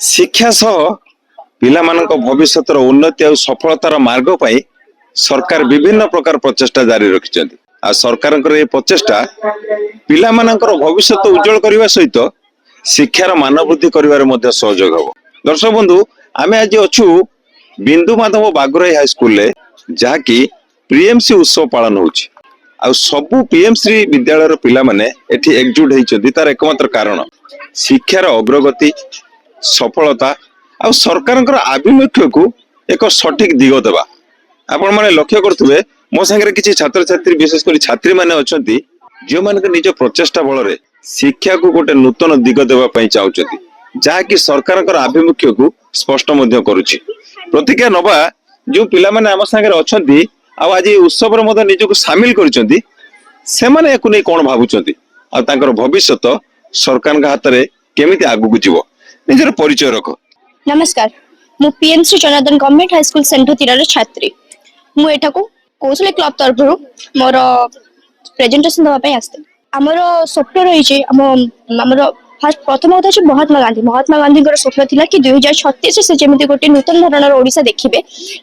शिक्षा सह पिलामानक भविष्यतर उन्नति और सफलतार मार्ग पाई सरकार विभिन्न प्रकार प्रचेष्टा जारी रखिछन्ति। आ सरकारଙ୍କର ए प्रचेष्टा पिलामानकर भविष्य उज्जवल करने सहित शिक्षार मान वृद्धि करिवारे मध्ये सहयोग हबो। दर्शक बंधु आमे आज अछु बिंदु माधव बागुराई हाई स्कूल ले जहाँकि पीएमसी उत्सव पालन होछि। आ सबु पीएमसी विद्यालय पिला माने एठी एकजुट हेइछन्ति। तार एकमात्र कारण शिक्षार अग्रगति सफलता आ सरकारଙ୍କର आभिमुख्य को एक सठिक दिग देबा। आपण माने लक्ष्य करथुबे मो संगे किछि छात्र छात्री विशेष करी छात्री माने अछंती जो माने निज प्रचेष्टा बल रे शिक्षा को गोटे नूतन दिग देबा पई चाहुचंती, जहाँकि सरकारଙ୍କର आभिमुख्य को स्पष्ट मध्य करूछि। प्रतिज्ञा नबा जो पिला माने हम संगे अछंती आ आज उत्सव रे मध्य निज को शामिल करिसंती से माने एको नै कोन भाबुचंती आ तांकर भविष्यत सरकारଙ୍କ हातरे केमिति आगु को जीवो। निजर परिचय रख। नमस्कार, मु PMC Janardan government high school centre तीरार छात्री। मु एठा को कौशल क्लब तरफ मोर प्रेजेंटेशन दवा पई आस्ते। हमर स्वप्न रही छे हमर फर्स्ट प्रथम कथा छे महात्मा गांधी स्वप्न थिला कि 2036 से जेमिति गोटे नूतन धरणर ओडिसा देखिबे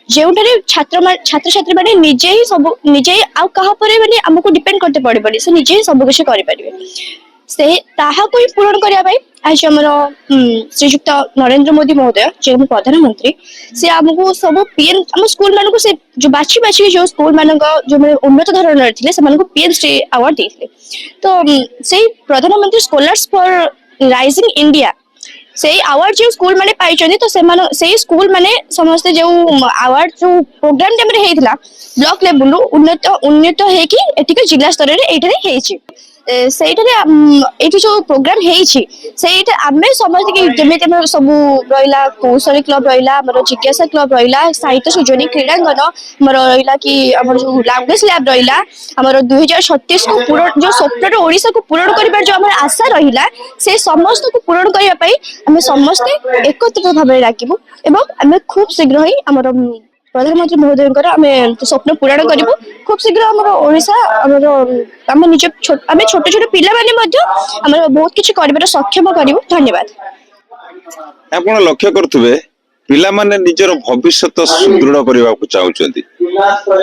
जेउठारे छात्र छात्री माने निजे ही सब निजे आ कहा परे माने हमको डिपेंड करते पड़े से निजे ही सब कुछ करि परिबे। से ताहा कोई पूर्ण करिया भाई आज हमर श्रीयुक्त नरेंद्र मोदी महोदय जे हम प्रधानमंत्री से हमको सब पीएम हम स्कूल मानको से जो बाछी बाछी जो स्कूल मानको जो उन्नत धरणर थिले से मानको पीएमसी अवार्ड देथिले। तो से प्रधानमंत्री स्कॉलर्स फॉर राइजिंग इंडिया से अवार्ड जो स्कूल माने पाइछनी। तो से स्कूल माने समस्त जो अवार्ड जो प्रोग्राम टाइम रे हेइतला ब्लॉक लेवल उन्नत हे कि एटिक जिला स्तर रे एठारे हेइछि। सेइटारे एठी जो प्रोग्राम हेइछि सेइटा आमे समझ कि जेमेते सब रहिला कौशल क्लब रहिला हमर जिज्ञासा क्लब रहिला साहित्य सृजनी क्रीडांगन हमर रहिला कि हमर जो लैंग्वेज लैब रहिला हमर 2036 को पूर्ण जो स्वप्न ओडिसा को पूर्ण करिबार जो हमर आशा रहिला से समस्त को पूर्ण करिया पई हमें समस्त एकत्रित भाबरे राखिबो एवं हमें खूब शीघ्र ही हमर प्रधानमंत्री महोदयଙ୍କର ଆମେ स्वप्न पूरण करिबो। खूब शीघ्र हमर ओडिसा हमर हम निज हमें छोट छोट पिला माने मध्ये हमर बहुत किछि करिबार सक्षम करिबो। धन्यवाद। आपण लक्ष्य करथुबे पिला माने निजर भविष्यत सुदृढ़ करबा को चाहुचंती।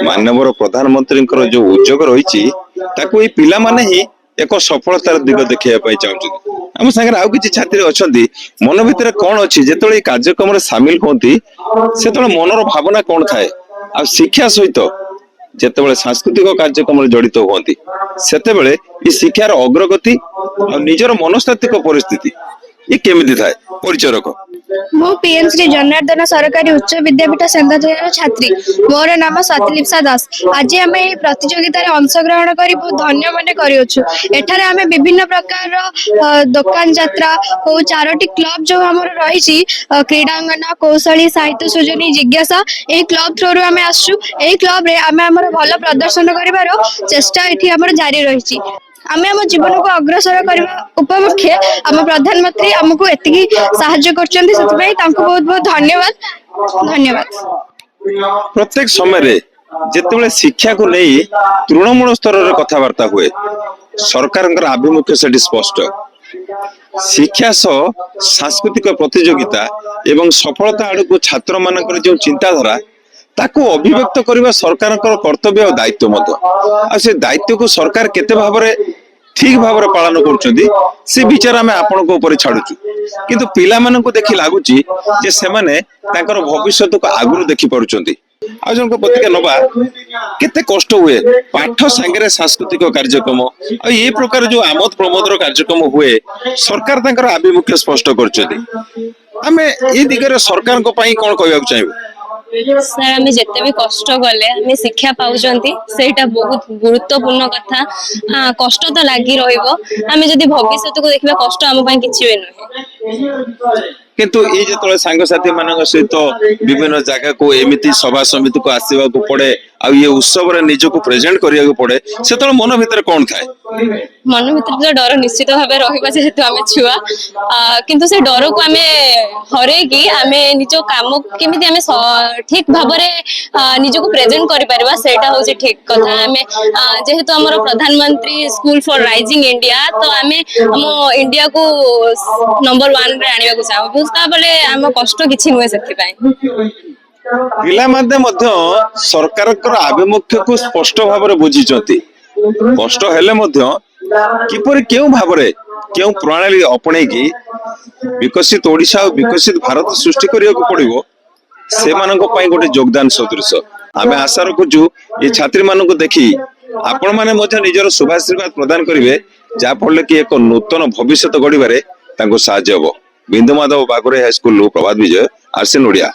माननीय प्रधानमंत्रीଙ୍କର जो उद्योग रहिछि ताको ए पिला माने ही एक सफलतार दिग देखिया पई चाहुचंती। हम संगे आउ किछि छात्री अछंती मन भितर कोन अछि जेतळे कार्यक्रम रे शामिल होंती सेतळे मनर भावना कोन थाए आ शिक्षा सहित जेतेबेले सांस्कृतिक कार्यक्रम रे जड़ित होंती सेतेबेले ई शिक्षार अग्रगति आ निजर मनस्तात्विक परिस्थिति ये केमिति थाए परिचय रख। मु पीएमसी जनार्दन सरकारी उच्च विद्यापीठ सेंधाधर छात्री। मोर नाम स्वातिलिप्सा दास। आज आम प्रतियोगिता अंशग्रहण कर धन्य मन कर आम विभिन्न प्रकार दुकान यात्रा हो 4टी क्लब जो आम रही क्रीडांगन कौशली साहित्य सृजनी जिज्ञासा यही क्लब थ्रू आम आसु। क्लब रे आम भल प्रदर्शन कर चेष्टा ये जारी रही। आमे हम जीवन को अग्रसर करबा उपमुख्य हम प्रधानमंत्री हमको एतिकी सहायता करचंदी सेति तांको बहुत बहुत धन्यवाद। प्रत्येक समय रे जेतेबेले शिक्षा को नहीं तृणमूल स्तर रे कथावार्ता हुए सरकारଙ୍କର आभिमुख्य सेठी स्पष्ट। शिक्षा सह सांस्कृतिक प्रतियोगिता एवं सफलता आड़ को छात्र मानकर जो चिंताधारा ताको अभिव्यक्त करबा सरकारଙ୍କର कर्तव्य और दायित्व मत आ से दायित्व को सरकार केते भाबरे ठीक भाबरे पालन करछथि से विचार हमें आपन को ऊपर छाडुछु। किंतु पिला मानन को देखि लागुची जे से माने तांकर भविष्यत को आगुरु देखि परुचंती। आ जन को प्रतिज्ञा नबा केते कष्ट हुए पाठ संगे सांस्कृतिक कार्यक्रम आ ये प्रकार जो आमोद प्रमोदर कार्यक्रम हुए सरकार तांकर आभिमुख्य स्पष्ट करछथि। हमें ए दिगरे सरकार को पई कोन कहबा चाहिबो। सर आम जिते भी कष्ट गले आम शिक्षा पाउचंती सेटा बहुत गुरुत्वपूर्ण कथा। हाँ कष्ट तो लगी रहिबो आम जदि भविष्य को देखबा कष्ट आम पई किछि भी नुहे। किंतु ये जो सांगसाथी मान सहित विभिन्न जगह को एमती सभा समिति को आसवा को पड़े आ ये उत्सव रे निज को प्रेजेंट करिया को पड़े से तो मन भीतर कौन थाए मन भीतर तो डर निश्चित भाव रहिबा जेहेतु आमे छुआ किंतु से डर को आमे हरे की आमे निजो काम केमिति आमे ठीक भाव रे निज को प्रेजेंट करि परबा सेटा होची ठीक कथा। आमे जेहेतु हमर प्रधानमंत्री स्कूल फॉर राइजिंग इंडिया तो आमे हम इंडिया को नंबर वन रे आनिबाकु चाहबो ताबले हम कष्ट किछि नुहे सेति पय ପିଲାମାନେ ମଧ୍ୟ ସରକାରଙ୍କର ଆଭିମୁଖ୍ୟକୁ ସ୍ପଷ୍ଟ ଭାବରେ ବୁଝିଛନ୍ତି। କଷ୍ଟ ହେଲେ ମଧ୍ୟ କିପରି କେଉଁ ଭାବରେ କେଉଁ ପ୍ରଣାଳୀ ଆପଣେଇକି ବିକଶିତ ଓଡ଼ିଶା ଆଉ ବିକଶିତ ଭାରତ ସୃଷ୍ଟି କରିବାକୁ ପଡିବ ସେମାନଙ୍କ ପାଇଁ ଗୋଟେ ଯୋଗଦାନ ସଦୃଶ। ଆମେ ଆଶା ରଖୁଛୁ ଏ ଛାତ୍ରୀ ମାନଙ୍କୁ ଦେଖି ଆପଣ ମାନେ ମଧ୍ୟ ନିଜର ଶୁଭାଶୀର୍ବାଦ ପ୍ରଦାନ କରିବେ ଯାହା ଫଳରେ କି ଏକ ନୂତନ ଭବିଷ୍ୟତ ଗଢିବାରେ ତାଙ୍କୁ ସାହାଯ୍ୟ ହେବ। ବିନ୍ଦୁ ମାଧବ ବାଗୁରେ ହାଇସ୍କୁଲରୁ ପ୍ରଭାତ ବିଜୟ, ଆର୍ସିଏନ୍ ଓଡ଼ିଆ।